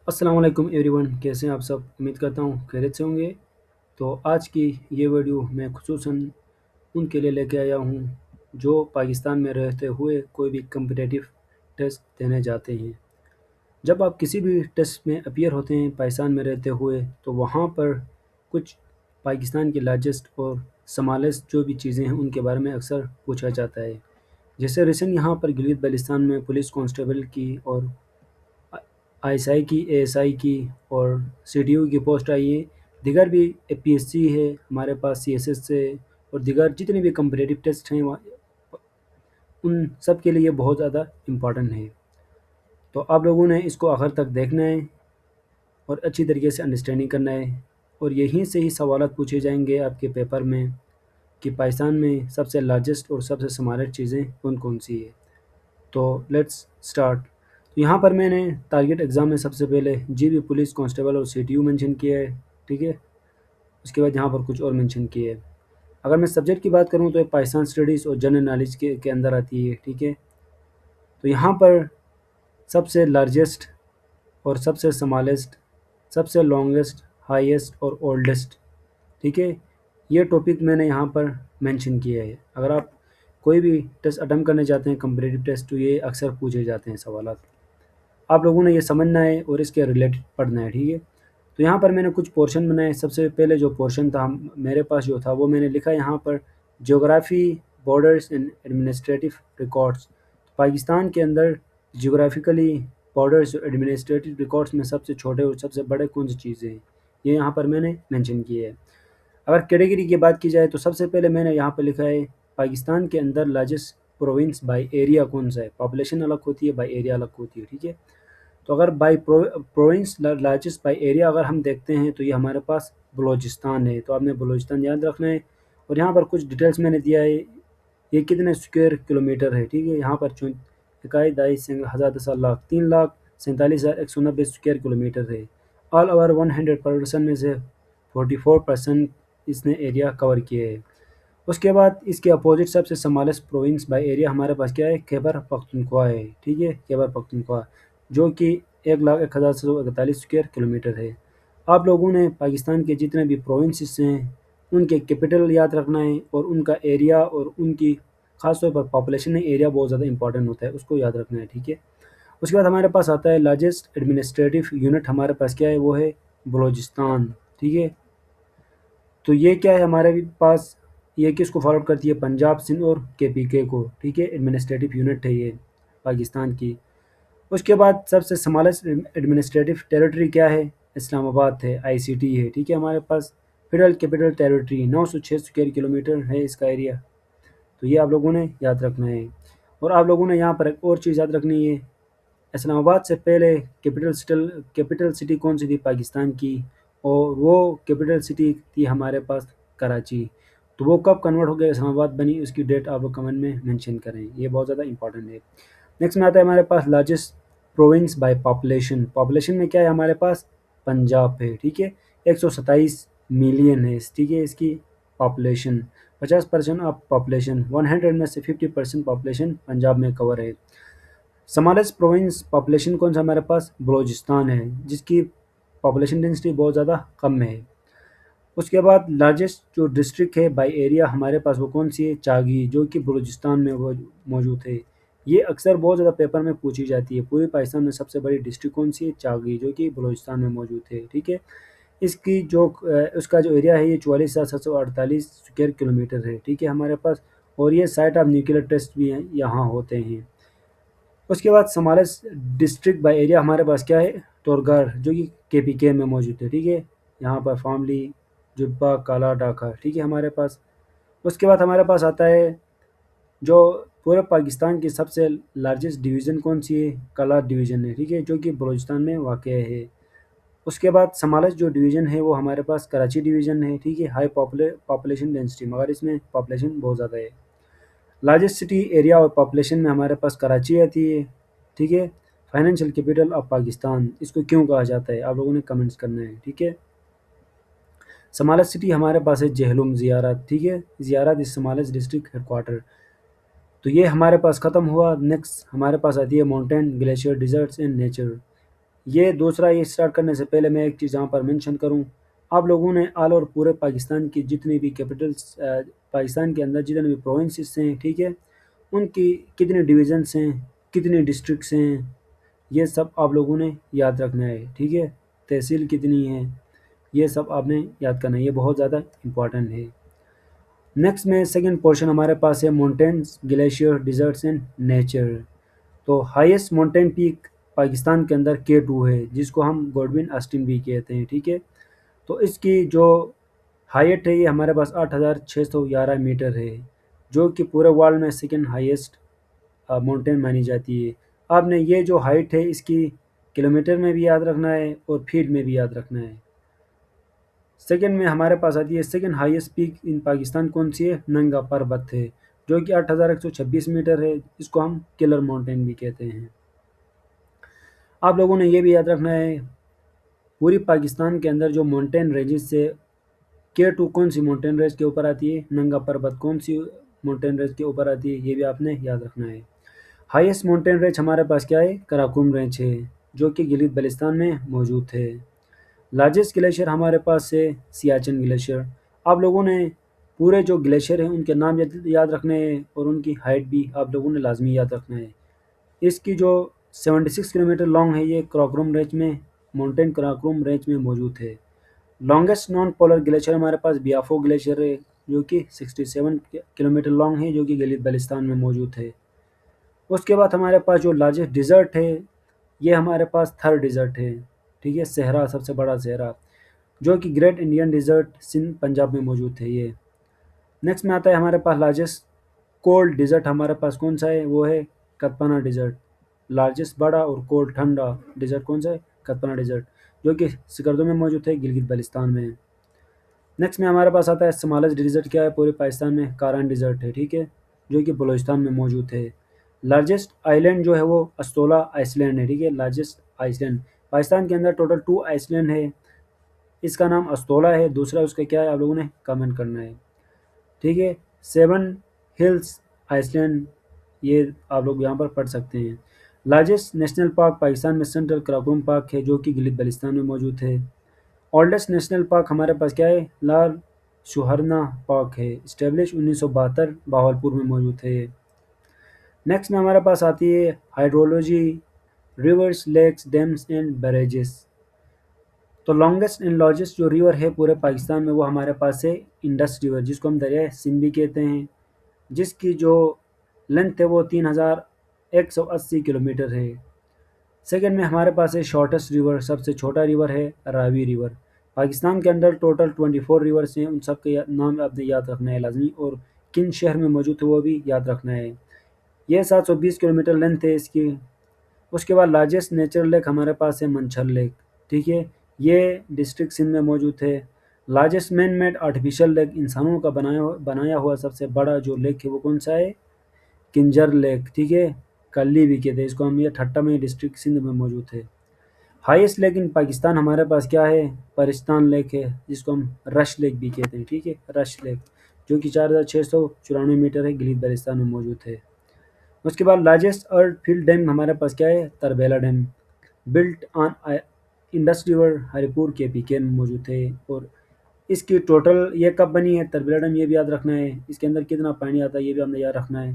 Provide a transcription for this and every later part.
अस्सलाम वालेकुम एवरीवन, कैसे हैं आप सब। उम्मीद करता हूँ खैरियत से होंगे। तो आज की ये वीडियो मैं खुसूसन उनके लिए लेके आया हूँ जो पाकिस्तान में रहते हुए कोई भी कम्पिटिटिव टेस्ट देने जाते हैं। जब आप किसी भी टेस्ट में अपीयर होते हैं पाकिस्तान में रहते हुए, तो वहाँ पर कुछ पाकिस्तान के लार्जेस्ट और स्मॉलेस्ट जो भी चीज़ें हैं उनके बारे में अक्सर पूछा जाता है। जैसे रिसेंट यहाँ पर गिलगित बल्तिस्तान में पुलिस कांस्टेबल की और आईएसआई की, एएसआई की और सीडीओ की पोस्ट आई है। दीगर भी एपीएससी है हमारे पास, सीएसएस है और दीगर जितने भी कम्पिटिटिव टेस्ट हैं उन सब के लिए बहुत ज़्यादा इम्पोर्टेंट है। तो आप लोगों ने इसको आखिर तक देखना है और अच्छी तरीके से अंडरस्टैंडिंग करना है, और यहीं से ही सवाल पूछे जाएंगे आपके पेपर में कि पाकिस्तान में सबसे लार्जेस्ट और सबसे स्मॉलेस्ट चीज़ें कौन कौन सी है। तो लेट्स स्टार्ट। तो यहाँ पर मैंने टारगेट एग्ज़ाम में सबसे पहले जीबी पुलिस कांस्टेबल और सीटीयू मेंशन किया है, ठीक है। उसके बाद यहाँ पर कुछ और मेंशन किए है। अगर मैं सब्जेक्ट की बात करूँ तो ये पाकिस्तान स्टडीज़ और जनरल नॉलेज के अंदर आती है, ठीक है। तो यहाँ पर सबसे लार्जेस्ट और सबसे स्मॉलेस्ट, सबसे लॉन्गेस्ट, हाईएस्ट और ओल्डेस्ट, ठीक है, ये टॉपिक मैंने यहाँ पर मेंशन किया है। अगर आप कोई भी टेस्ट अटेम्प्ट करने जाते हैं कम्पिटिटिव टेस्ट, तो ये अक्सर पूछे जाते हैं सवाल। आप लोगों ने ये समझना है और इसके रिलेटेड पढ़ना है, ठीक है। तो यहाँ पर मैंने कुछ पोर्शन बनाए। सबसे पहले जो पोर्शन था मेरे पास जो था वो मैंने लिखा यहाँ पर geography, borders and administrative records. Pakistan के अंदर ज्योग्राफिकली बॉर्डर्स और एडमिनिस्ट्रेटिव रिकॉर्ड्स में सबसे छोटे और सबसे बड़े कौन सी चीज़ें हैं, ये यहाँ पर मैंने मेंशन किए है। अगर कैटेगरी की बात की जाए तो सबसे पहले मैंने यहाँ पर लिखा है पाकिस्तान के अंदर लार्जेस्ट प्रोविंस बाय एरिया कौन सा है। पॉपुलेशन अलग होती है, बाय एरिया अलग होती है, ठीक है। तो अगर by province largest by area अगर हम देखते हैं तो ये हमारे पास बलूचिस्तान है। तो आपने बलूचिस्तान याद रखना है। और यहाँ पर कुछ डिटेल्स मैंने दिया है, ये कितने स्क्वायर किलोमीटर है, ठीक है। यहाँ पर 21,22,लाख 3,47,190 स्क्वायर किलोमीटर है। ऑल ओवर 100% में से 44% इसने एरिया कवर किए है। उसके बाद इसके अपोजिट सबसे स्मॉलेस्ट प्रोविंस बाय एरिया हमारे पास क्या है, खैबर पख्तूनख्वा है, ठीक है, खैबर पख्तूनख्वा, जो कि 1,01,741 स्क्वायर किलोमीटर है। आप लोगों ने पाकिस्तान के जितने भी प्रोविंसेस हैं उनके कैपिटल याद रखना है और उनका एरिया और उनकी ख़ास तौर पर पॉपुलेशन में एरिया बहुत ज़्यादा इंपॉर्टेंट होता है, उसको याद रखना है, ठीक है। उसके बाद हमारे पास आता है लार्जेस्ट एडमिनिस्ट्रेटिव यूनिट हमारे पास क्या है, वो है बलूचिस्तान, ठीक है। तो ये क्या है हमारे भी पास, ये किसको फॉरवर्ड करती है, पंजाब, सिंध और केपीके को, ठीक है। एडमिनिस्ट्रेटिव यूनिट है ये पाकिस्तान की। उसके बाद सबसे स्मॉलेस्ट एडमिनिस्ट्रेटिव टेरिटरी क्या है, इस्लामाबाद है, आईसीटी है, ठीक है हमारे पास। Federal capital territory 906 square kilometre है इसका एरिया। तो ये आप लोगों ने याद रखना है। और आप लोगों ने यहाँ पर एक और चीज़ याद रखनी है, इस्लामाबाद से पहले कैपिटल सिटी कौन सी थी पाकिस्तान की, और वो कैपिटल सिटी थी हमारे पास कराची। तो वो कब कन्वर्ट हो गया, इस्लामाबाद बनी, उसकी डेट आप लोग कमेंट में मेंशन करें, ये बहुत ज़्यादा इंपॉर्टेंट है। नेक्स्ट में आता है हमारे पास largest province by population. Population में क्या है हमारे पास, पंजाब है, ठीक है। 127 मिलियन है, ठीक है, इसकी पॉपुलेशन। 50% ऑफ पॉपुलेशन, 100 में से 50% पॉपुलेशन पंजाब में कवर है। स्मॉलेस्ट प्रोविंस पॉपुलेशन कौन सा हमारे पास, बलूचिस्तान है, जिसकी पॉपुलेशन डेंसिटी बहुत ज़्यादा कम है। उसके बाद लार्जेस्ट जो डिस्ट्रिक्ट है बाय एरिया हमारे पास वो कौन सी है, चागी, जो कि बलूचिस्तान में वो मौजूद है। ये अक्सर बहुत ज़्यादा पेपर में पूछी जाती है। पूरे पाकिस्तान में सबसे बड़ी डिस्ट्रिक्ट कौन सी है, चागी, जो कि बलूचिस्तान में मौजूद है, ठीक है। इसकी जो उसका जो एरिया है ये 44,748 स्क्वायर किलोमीटर है, ठीक है हमारे पास। और ये साइट ऑफ न्यूक्लियर टेस्ट भी यहाँ होते हैं। उसके बाद स्मॉलेस्ट डिस्ट्रिक्ट बाय एरिया हमारे पास क्या है, तोरगढ़, जो कि केपीके में मौजूद है, ठीक है। यहाँ पर फामली, जुब्बा, काला, डाका, ठीक है हमारे पास। उसके बाद हमारे पास आता है जो पूरे पाकिस्तान की सबसे लार्जेस्ट डिवीज़न कौन सी है, कला डिवीज़न है, ठीक है, जो कि बलूचिस्तान में वाक़ है। उसके बाद स्मॉलेस्ट जो डिवीज़न है वो हमारे पास कराची डिवीज़न है, ठीक है। हाई पॉपुलेशन डेंसिटी, मगर इसमें पॉपुलेशन बहुत ज़्यादा है। लार्जेस्ट सिटी एरिया और पॉपुलेशन में हमारे पास कराची आती है, ठीक है। फाइनेंशियल कैपिटल ऑफ पाकिस्तान इसको क्यों कहा जाता है, आप लोगों ने कमेंट्स करना है, ठीक है। स्मॉलेस्ट सिटी हमारे पास है जहलुम, ज़ियारत, ठीक है। ज़ियारत इज स्मॉलेस्ट डिस्ट्रिक्ट हेडक्वार्टर। तो ये हमारे पास ख़त्म हुआ। नेक्स्ट हमारे पास आती है mountain, glacier, deserts and nature. ये दूसरा, ये स्टार्ट करने से पहले मैं एक चीज़ यहाँ पर मेंशन करूँ, आप लोगों ने ऑल ओवर पूरे पाकिस्तान की जितनी भी कैपिटल्स, पाकिस्तान के अंदर जितने भी प्रोविंसेस हैं, ठीक है, उनकी कितने डिवीजन्स हैं, कितनी डिस्ट्रिक्ट्स हैं, ये सब आप लोगों ने याद रखना है, ठीक है। तहसील कितनी है, ये सब आपने याद करना है, ये बहुत ज़्यादा इम्पॉर्टेंट है। नेक्स्ट में सेकंड पोर्शन हमारे पास है mountains, glacier, deserts and nature. तो हाईएस्ट माउंटेन पीक पाकिस्तान के अंदर K2 है, जिसको हम गॉडविन ऑस्टिन भी कहते हैं, ठीक है। तो इसकी जो हाइट है, ये हमारे पास 8,611 मीटर है, जो कि पूरे वर्ल्ड में सेकंड हाईएस्ट माउंटेन मानी जाती है। आपने ये जो हाइट है इसकी किलोमीटर में भी याद रखना है और फीट में भी याद रखना है। सेकंड में हमारे पास आती है second highest peak in Pakistan, कौन सी है? नंगा पर्वत है, जो कि 8,126 मीटर है, इसको हम किलर माउंटेन भी कहते हैं। आप लोगों ने ये भी याद रखना है, पूरी पाकिस्तान के अंदर जो माउंटेन रेंजेस से K2 कौन सी माउंटेन रेंज के ऊपर आती है, नंगा पर्वत कौन सी माउंटेन रेंज के ऊपर आती है, ये भी आपने याद रखना है। हाईएस्ट माउंटेन रेंज हमारे पास क्या है? कराकुम रेंज है, जो कि गिलित बल्तिस्तान में मौजूद है। लार्जेस्ट ग्लेशियर हमारे पास है सियाचिन ग्लेशियर। आप लोगों ने पूरे जो ग्लेशियर हैं उनके नाम याद रखने हैं और उनकी हाइट भी आप लोगों ने लाजमी याद रखना है। इसकी जो 76 किलोमीटर लॉन्ग है, ये कराकोरम रेंज में, माउंटेन कराकोरम रेंज में मौजूद है। लॉन्गेस्ट नॉन पोलर ग्लेशियर हमारे पास बियाफो ग्लेशियर है, जो कि 67 किलोमीटर लॉन्ग है, जो कि गिलित बल्तिस्तान में मौजूद है। उसके बाद हमारे पास जो लार्जेस्ट डिज़र्ट है, ये हमारे पास थर डिज़र्ट है, ठीक है, सहरा, सबसे बड़ा सहरा, जो कि great Indian desert Sindh Punjab में मौजूद है ये। नेक्स्ट में आता है हमारे पास लार्जेस्ट कोल्ड डिज़र्ट, हमारे पास कौन सा है? वो है कतपना डिज़र्ट। लार्जेस्ट बड़ा और कोल्ड ठंडा डिज़र्ट कौन सा है? कतपना डिज़र्ट, जो कि सिकरदो में मौजूद है, गिलगित बल्तिस्तान में। नेक्स्ट में हमारे पास आता है स्मॉलेस्ट डिज़र्ट, क्या है पूरे पाकिस्तान में? कारान डिज़र्ट है, ठीक है, जो कि बलूचिस्तान में मौजूद है। लार्जेस्ट आइलैंड जो है वो अस्तोला आइसलैंड है, ठीक है, लार्जेस्ट आइसलैंड। पाकिस्तान के अंदर टोटल 2 आइसलैंड है, इसका नाम अस्तोला है, दूसरा उसका क्या है आप लोगों ने कमेंट करना है, ठीक है। 7 हिल्स आइसलैंड, ये आप लोग यहाँ पर पढ़ सकते हैं। लार्जेस्ट नेशनल पार्क पाकिस्तान में सेंट्रल कराकोरम पार्क है, जो कि गिलित बल्तिस्तान में मौजूद है। ओल्डेस्ट नेशनल पार्क हमारे पास क्या है? लाल सुहरना पार्क है, इस्टेब्लिश 1972, बहावलपुर में मौजूद है ये। नेक्स्ट में हमारे पास आती है hydrology, rivers, lakes, dams and barrages. तो लॉन्गेस्ट एंड लार्जेस्ट जो रिवर है पूरे पाकिस्तान में, वो हमारे पास है इंडस रिवर, जिसको हम दरिया सिंध भी कहते हैं, जिसकी जो लेंथ है वो 3,180 किलोमीटर है। सेकंड में हमारे पास है शॉर्टेस्ट रिवर, सबसे छोटा रिवर है रावी रिवर। पाकिस्तान के अंदर टोटल 24 रिवर्स हैं, उन सब के नाम आपने याद रखना है लाजमी, और किन शहर में मौजूद है वो भी याद रखना है। ये 720 किलोमीटर लेंथ है इसकी। उसके बाद लार्जेस्ट नेचुरल लेक हमारे पास है मंछर लेक, ठीक है, ये डिस्ट्रिक्ट सिंध में मौजूद है। Largest man made artificial lake, इंसानों का बनाया हुआ सबसे बड़ा जो लेक है वो कौन सा है? किंजर लेक, ठीक है, कल्ली भी कहते हैं इसको हम, ये ठट्टा में डिस्ट्रिक्ट सिंध में मौजूद है। हाईएस्ट लेक इन पाकिस्तान हमारे पास क्या है? परिस्तान लेक है, जिसको हम रश लेक भी कहते हैं, ठीक है, रश लेक, जो कि 4,694 मीटर है, गिलित बल्तिस्तान में मौजूद है। उसके बाद लार्जेस्ट अर्थ फील्ड डैम हमारे पास क्या है? Tarbela dam, built on Indus river, Haripur KPK में मौजूद है। और इसकी टोटल ये कब बनी है तरबेला डैम, ये भी याद रखना है, इसके अंदर कितना पानी आता है ये भी हमने याद रखना है।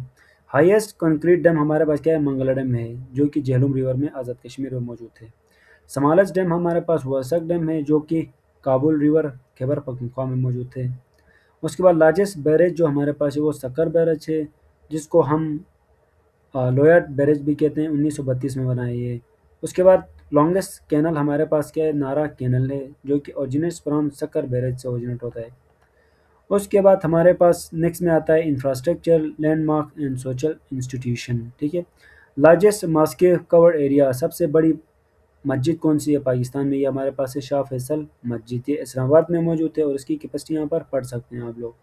हाईएस्ट कंक्रीट डैम हमारे पास क्या है? मंगला डैम है, जो कि झेलुम रिवर में आज़ाद कश्मीर में मौजूद है। स्मॉलेस्ट डैम हमारे पास वर्सक डैम है, जो कि काबुल रिवर, खैबर पख्तूनख्वा में मौजूद है। उसके बाद लार्जेस्ट बैरेज जो हमारे पास है वो सक्कर बैरेज है, जिसको हम लोयर बैरेज भी कहते हैं, 1932 में बना है ये। उसके बाद लॉन्गेस्ट कैनल हमारे पास क्या है? नारा कैनल है, जो कि ओरिजिनेट्स फ्रॉम सक्कर बैरेज से ओरिजिनेट होता है। उसके बाद हमारे पास नेक्स्ट में आता है infrastructure, landmark and social institution, ठीक है। लार्जेस्ट मॉस्क कवर्ड एरिया, सबसे बड़ी मस्जिद कौन सी है पाकिस्तान में? ये हमारे पास है शाह फैसल मस्जिद, ये इस्लामाबाद में मौजूद है और इसकी कैपेसिटी यहाँ पर पढ़ सकते हैं आप लोग।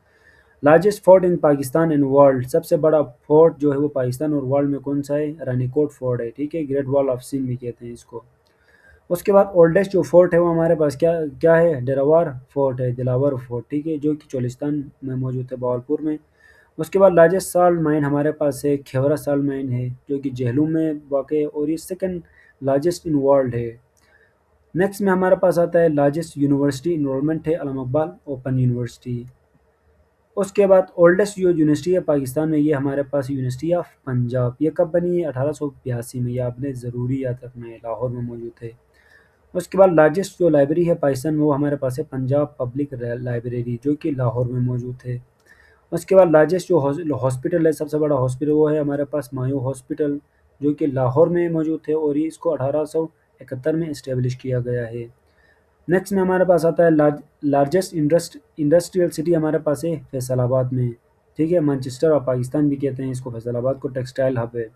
Largest fort in Pakistan and world, सबसे बड़ा फोर्ट जो है वो पाकिस्तान और वर्ल्ड में कौन सा है? रानीकोट फोर्ट है, ठीक है, ग्रेट वॉल ऑफ सिंध भी कहते हैं इसको। उसके बाद ओल्डेस्ट जो फोर्ट है वो हमारे पास क्या क्या है? डेरावार फोर्ट है, दिलावर फोर्ट, ठीक है, जो कि चोलिस्तान में मौजूद है, बहावलपुर में। उसके बाद लार्जेस्ट साल्ट माइन हमारे पास है खेवरा साल्ट माइन है, जो कि झेलुम में वाक़ है और ये सेकंड लार्जेस्ट इन वर्ल्ड है। नेक्स्ट में हमारे पास आता है लार्जेस्ट यूनिवर्सिटी इनरोलमेंट है अल्लामा इकबाल ओपन यूनिवर्सिटी। उसके बाद ओल्डेस्ट जो यूनिवर्सिटी है पाकिस्तान में, ये हमारे पास यूनिवर्सिटी ऑफ पंजाब। ये कब बनी है? 1882 में। ये आपने ज़रूरी याद रखना है, लाहौर में मौजूद है। उसके बाद लार्जेस्ट जो लाइब्रेरी है पाकिस्तान में, वो हमारे पास है पंजाब पब्लिक लाइब्रेरी, जो कि लाहौर में मौजूद है। उसके बाद लार्जेस्ट जो हॉस्पिटल है, सबसे बड़ा हॉस्पिटल, वो है हमारे पास मायो हॉस्पिटल, जो कि लाहौर में मौजूद है और ये इसको 1871 में इस्टेब्लिश किया गया है। नेक्स्ट में हमारे पास आता है लार्जेस्ट इंडस्ट्रियल सिटी हमारे पास है फैसलाबाद में। ठीक है, मैनचेस्टर ऑफ पाकिस्तान भी कहते हैं इसको, फैसलाबाद को। टेक्सटाइल हब है।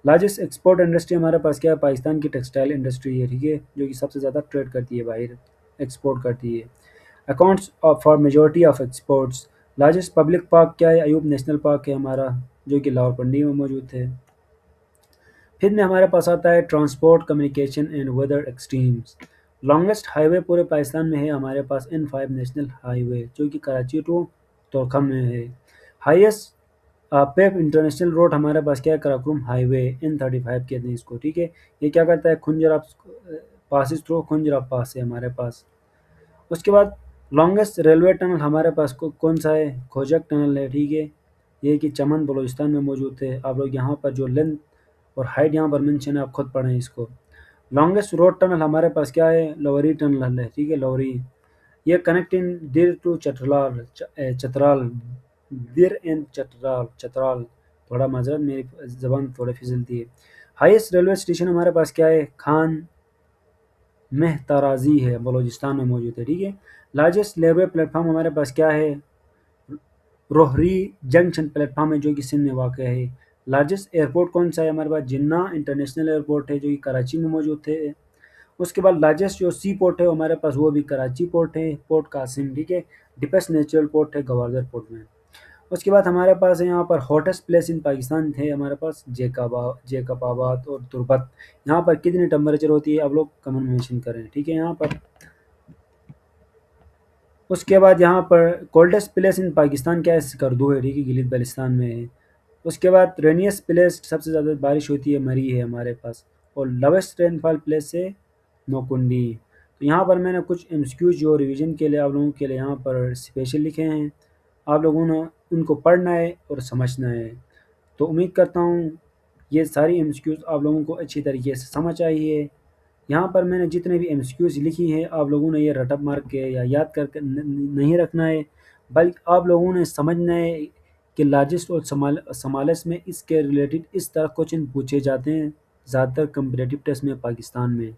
लार्जेस्ट एक्सपोर्ट इंडस्ट्री हमारे पास क्या है? पाकिस्तान की टेक्सटाइल इंडस्ट्री है। ठीक है, जो कि सबसे ज़्यादा ट्रेड करती है, बाहर एक्सपोर्ट करती है। Accounts for majority of exports. Largest public park क्या है? अयूब नेशनल पार्क है हमारा, जो कि लाहौरपंडी में मौजूद है। फिर में हमारे पास आता है transport communication and weather extremes. Longest highway पूरे पाकिस्तान में है हमारे पास N5 नेशनल हाईवे, जो कि कराची टू तोरखम में है। हाईएस्ट पेप इंटरनेशनल रोड हमारे पास क्या है? कराकुरम हाईवे, N35 कहते हैं इसको। ठीक है, ये क्या करता है? खुंजराब पासिस थ्रू खुंजराब पास है हमारे पास। उसके बाद लॉन्गेस्ट रेलवे टनल हमारे पास कौन सा है? खोजक टनल है। ठीक है, ये कि चमन बलूचिस्तान में मौजूद है। आप लोग यहाँ पर जो लेंथ और हाइट यहाँ पर मेंशन है, आप खुद पढ़ें इसको। लॉन्गेस्ट रोड टनल हमारे पास क्या है? लोवरी टनल है। ठीक है, लोवरी। ये connecting Dir to Chitral, Dir and Chitral. थोड़ा माजरत, मेरी ज़बान थोड़ी फिसलती है। हाईएस्ट रेलवे स्टेशन हमारे पास क्या है? खान मेहताराजी है, बलूचिस्तान में मौजूद है। ठीक है, लार्जेस्ट रेलवे प्लेटफॉर्म हमारे पास क्या है? रोहरी जंक्शन प्लेटफॉर्म है, जो कि सिंध में वाक़ है। लार्जेस्ट एयरपोर्ट कौन सा है हमारे पास? जिन्ना इंटरनेशनल एयरपोर्ट है, जो कि कराची में मौजूद है। उसके बाद लार्जेस्ट जो सी पोर्ट है हमारे पास, वो भी कराची पोर्ट है, पोर्ट कासिम। ठीक है, डिपेस्ट नेचुरल पोर्ट है गवादर पोर्ट में। उसके बाद हमारे पास है यहाँ पर हॉटेस्ट प्लेस इन पाकिस्तान है हमारे पास जेकबाबाद और तुर्बत। यहाँ पर कितनी टेम्परेचर होती है? आप लोग कमेंट मेंशन करें। ठीक है, यहाँ पर। उसके बाद यहाँ पर कोल्डेस्ट प्लेस इन पाकिस्तान क्या है? स्कर्दू है। ठीक है, गिलित बल्तिस्तान में है। उसके बाद रेनियस्ट प्लेस, सबसे ज़्यादा बारिश होती है, मरी है हमारे पास। और लवेस्ट रेनफॉल प्लेस है नौकुंडी। तो यहाँ पर मैंने कुछ एमसीक्यूज जो रिवीजन के लिए आप लोगों के लिए यहाँ पर स्पेशल लिखे हैं। आप लोगों ने उनको पढ़ना है और समझना है। तो उम्मीद करता हूँ ये सारी एमसीक्यूज आप लोगों को अच्छी तरीके से समझ आई है। यहाँ पर मैंने जितने भी एमसीक्यूज लिखी हैं, आप लोगों ने ये रटअप मार के या याद करके नहीं रखना है, बल्कि आप लोगों ने समझना है कि लार्जेस्ट और समालेस में इसके रिलेटेड इस तरह क्वेश्चन पूछे जाते हैं ज़्यादातर कंपटीटिव टेस्ट में पाकिस्तान में।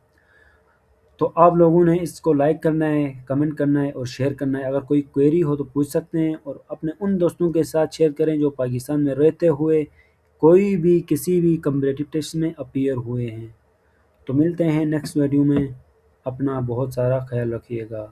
तो आप लोगों ने इसको लाइक करना है, कमेंट करना है और शेयर करना है। अगर कोई क्वेरी हो तो पूछ सकते हैं, और अपने उन दोस्तों के साथ शेयर करें जो पाकिस्तान में रहते हुए कोई भी किसी भी कंपटीटिव टेस्ट में अपीयर हुए हैं। तो मिलते हैं नेक्स्ट वीडियो में। अपना बहुत सारा ख्याल रखिएगा।